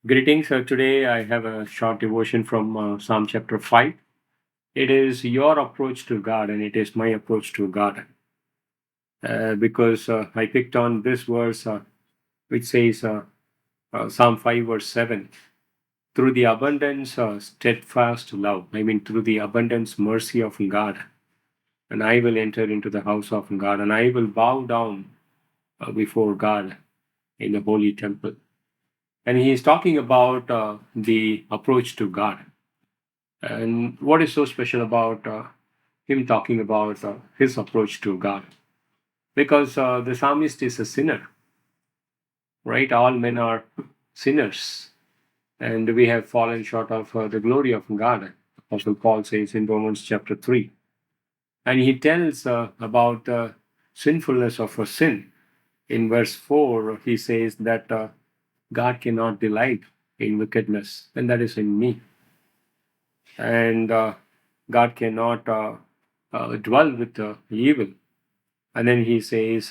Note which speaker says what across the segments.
Speaker 1: Greetings. Today I have a short devotion from Psalm chapter 5. It is your approach to God and it is my approach to God. Because I picked on this verse which says, Psalm 5, verse 7, through the abundance steadfast love, through the abundance mercy of God, and I will enter into the house of God and I will bow down before God in the holy temple. And he is talking about the approach to God. And what is so special about him talking about his approach to God? Because the psalmist is a sinner, right? All men are sinners, and we have fallen short of the glory of God. Apostle Paul says in Romans chapter 3. And he tells about the sinfulness of a sin. In verse 4, he says that God cannot delight in wickedness, and that is in me. And God cannot dwell with evil. And then he says,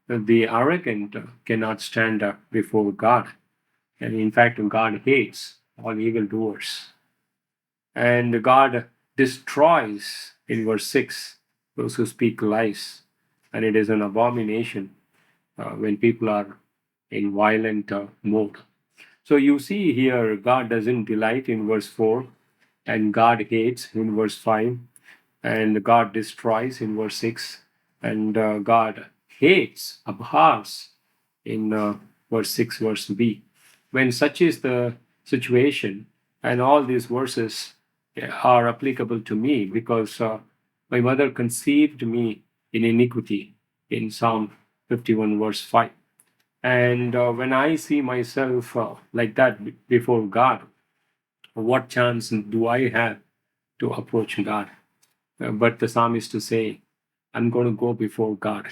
Speaker 1: the arrogant cannot stand before God. And in fact, God hates all evildoers. And God destroys, in verse 6, those who speak lies. And it is an abomination when people are in violent mode. So you see here, God doesn't delight in verse 4, and God hates in verse 5, and God destroys in verse 6, and God hates, abhors in verse 6, verse B. When such is the situation, and all these verses are applicable to me because my mother conceived me in iniquity in Psalm 51, verse 5. And when I see myself like that before God, what chance do I have to approach God? But the psalmist to say, I'm going to go before God.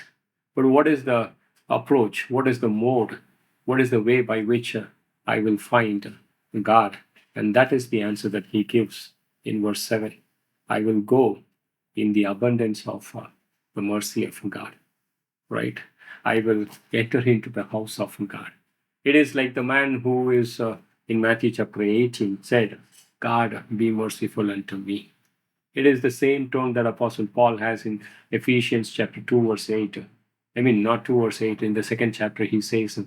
Speaker 1: But what is the approach? What is the mode? What is the way by which I will find God? And that is the answer that he gives in verse 7. I will go in the abundance of the mercy of God, right? I will enter into the house of God. It is like the man who is in Matthew chapter 18 said, God, be merciful unto me. It is the same tone that Apostle Paul has in Ephesians chapter 2, verse 8. Not 2 verse 8. In the second chapter, he says,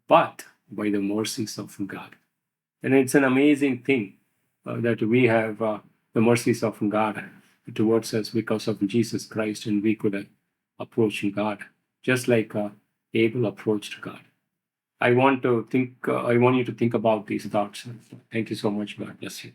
Speaker 1: but by the mercies of God. And it's an amazing thing that we have the mercies of God towards us because of Jesus Christ, and we could approach God just like Abel approached God. I want you to think about these thoughts. Thank you so much. God bless you.